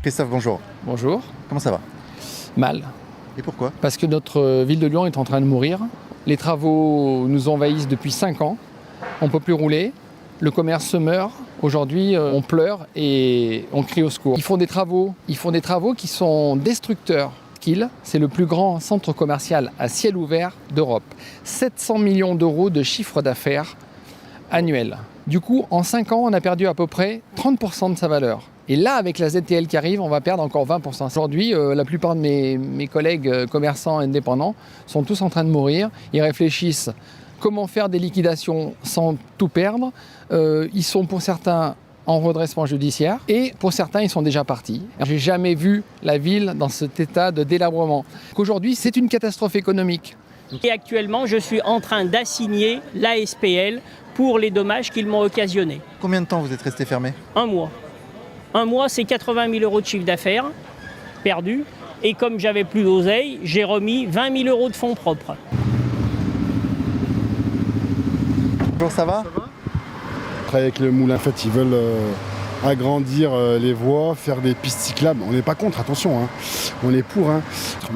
Christophe, bonjour. Bonjour. Comment ça va? Mal. Et pourquoi? Parce que notre ville de Lyon est en train de mourir. Les travaux nous envahissent depuis 5 ans. On ne peut plus rouler. Le commerce se meurt. Aujourd'hui, on pleure et on crie au secours. Ils font des travaux qui sont destructeurs. Kiel, c'est le plus grand centre commercial à ciel ouvert d'Europe. 700 millions d'euros de chiffre d'affaires annuel. Du coup, en 5 ans, on a perdu à peu près 30% de sa valeur. Et là, avec la ZTL qui arrive, on va perdre encore 20%. Aujourd'hui, la plupart de mes collègues commerçants indépendants sont tous en train de mourir. Ils réfléchissent comment faire des liquidations sans tout perdre. Ils sont pour certains en redressement judiciaire et pour certains, ils sont déjà partis. J'ai jamais vu la ville dans cet état de délabrement. Aujourd'hui, c'est une catastrophe économique. Et actuellement, je suis en train d'assigner l'ASPL pour les dommages qu'ils m'ont occasionnés. Combien de temps vous êtes resté fermé? 1 mois. 1 mois, c'est 80 000 euros de chiffre d'affaires perdu. Et comme j'avais plus d'oseille, j'ai remis 20 000 euros de fonds propres. Bonjour, ça va? Travailler avec le moulin, en fait, ils veulent agrandir les voies, faire des pistes cyclables. On n'est pas contre, attention, hein. On est pour. Hein.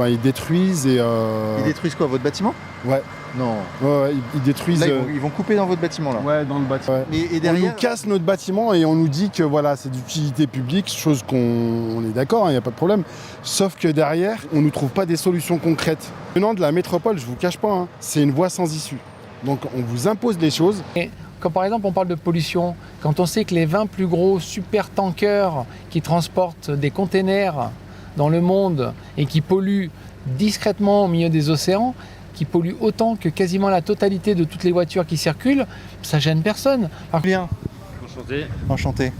Ils détruisent et... Ils détruisent quoi, votre bâtiment? Ouais. Non. Ouais, ils détruisent... Là, ils vont couper dans votre bâtiment, là. Ouais, dans le bâtiment. Ouais. Et derrière... On nous casse notre bâtiment et on nous dit que voilà, c'est d'utilité publique, chose qu'on est d'accord, il n'y a pas de problème. Sauf que derrière, on ne nous trouve pas des solutions concrètes. Venant de la métropole, je vous cache pas, hein, c'est une voie sans issue. Donc on vous impose des choses. Et quand par exemple on parle de pollution, quand on sait que les 20 plus gros super tankers qui transportent des containers dans le monde et qui polluent discrètement au milieu des océans, qui polluent autant que quasiment la totalité de toutes les voitures qui circulent, ça gêne personne. Alors... Bien. Enchanté. Enchanté.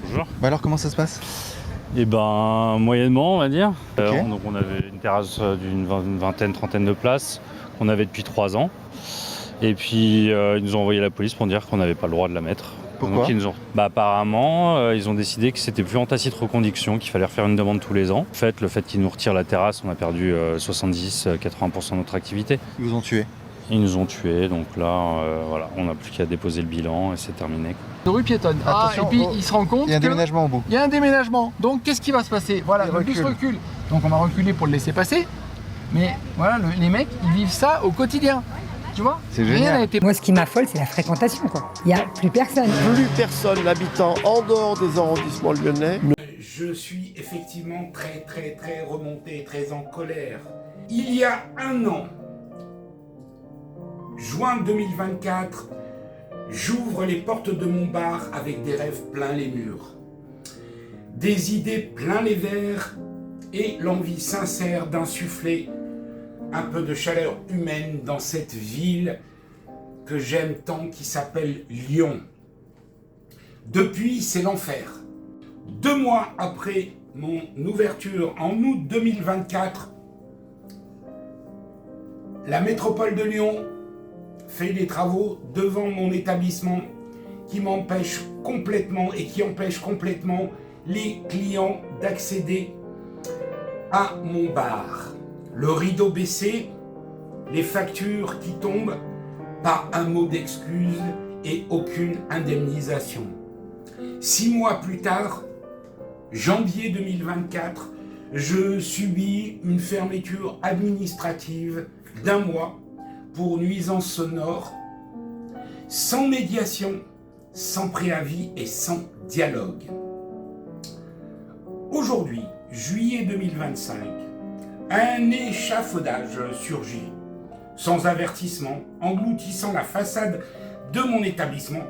Bonjour. Bah alors comment ça se passe? Eh ben, moyennement, on va dire. Okay. Donc on avait une terrasse d'une vingtaine, trentaine de places qu'on avait depuis 3 ans. Et puis ils nous ont envoyé la police pour dire qu'on n'avait pas le droit de la mettre. Pourquoi? Donc, apparemment, ils ont décidé que c'était plus en tacite reconduction, qu'il fallait refaire une demande tous les ans. En fait, le fait qu'ils nous retirent la terrasse, on a perdu 70-80% de notre activité. Ils vous ont tué? Ils nous ont tués, donc là, voilà, on n'a plus qu'à déposer le bilan et c'est terminé. De rue piétonne. Attention, et puis il se rend compte il y a un déménagement au bout. Il y a un déménagement. Donc qu'est-ce qui va se passer? Voilà, le bus recule. Donc on va reculer pour le laisser passer. Mais voilà, les mecs, ils vivent ça au quotidien. Tu vois? C'est génial. Moi, ce qui m'affole, c'est la fréquentation, quoi. Il n'y a plus personne. Plus personne habitant en dehors des arrondissements lyonnais. Je suis effectivement très remonté, très en colère. Il y a 1 an, juin 2024, j'ouvre les portes de mon bar avec des rêves plein les murs, des idées plein les verres et l'envie sincère d'insuffler un peu de chaleur humaine dans cette ville que j'aime tant qui s'appelle Lyon. Depuis, c'est l'enfer. 2 mois après mon ouverture en août 2024, la métropole de Lyon fait des travaux devant mon établissement qui m'empêchent complètement et qui empêchent complètement les clients d'accéder à mon bar. Le rideau baissé, les factures qui tombent, pas un mot d'excuse et aucune indemnisation. 6 mois plus tard, janvier 2024, je subis une fermeture administrative d'1 mois pour nuisance sonore, sans médiation, sans préavis et sans dialogue. Aujourd'hui, juillet 2025, un échafaudage surgit, sans avertissement, engloutissant la façade de mon établissement.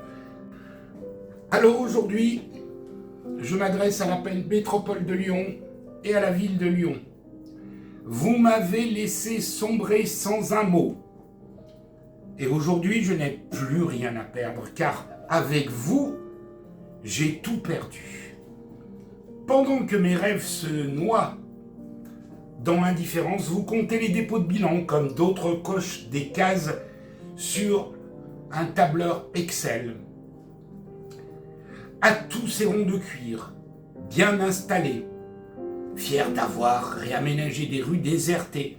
Alors aujourd'hui, je m'adresse à la métropole de Lyon et à la ville de Lyon. Vous m'avez laissé sombrer sans un mot. Et aujourd'hui, je n'ai plus rien à perdre, car avec vous, j'ai tout perdu. Pendant que mes rêves se noient dans l'indifférence, vous comptez les dépôts de bilan comme d'autres cochent des cases sur un tableur Excel. À tous ces ronds de cuir, bien installés, fiers d'avoir réaménagé des rues désertées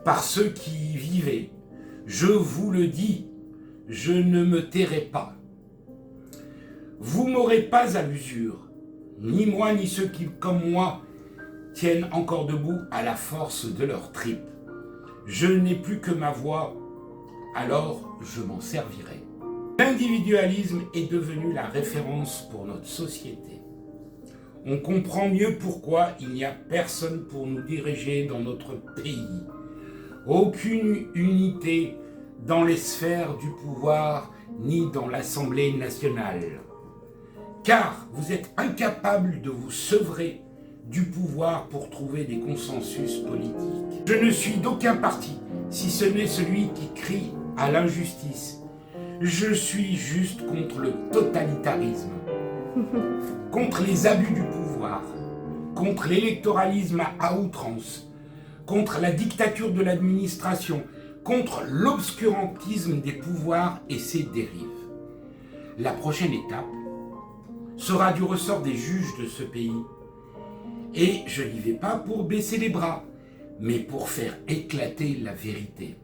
par ceux qui y vivaient, je vous le dis, je ne me tairai pas. Vous m'aurez pas à l'usure, ni moi ni ceux qui, comme moi, tiennent encore debout à la force de leurs tripes. Je n'ai plus que ma voix, alors je m'en servirai. L'individualisme est devenu la référence pour notre société. On comprend mieux pourquoi il n'y a personne pour nous diriger dans notre pays. Aucune unité dans les sphères du pouvoir ni dans l'Assemblée nationale. Car vous êtes incapables de vous sevrer du pouvoir pour trouver des consensus politiques. Je ne suis d'aucun parti, si ce n'est celui qui crie à l'injustice. Je suis juste contre le totalitarisme, contre les abus du pouvoir, contre l'électoralisme à outrance, contre la dictature de l'administration, contre l'obscurantisme des pouvoirs et ses dérives. La prochaine étape sera du ressort des juges de ce pays. Et je n'y vais pas pour baisser les bras, mais pour faire éclater la vérité.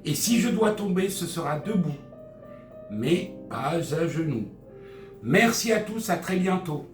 Et si je dois tomber, ce sera debout, mais pas à genoux. Merci à tous, à très bientôt.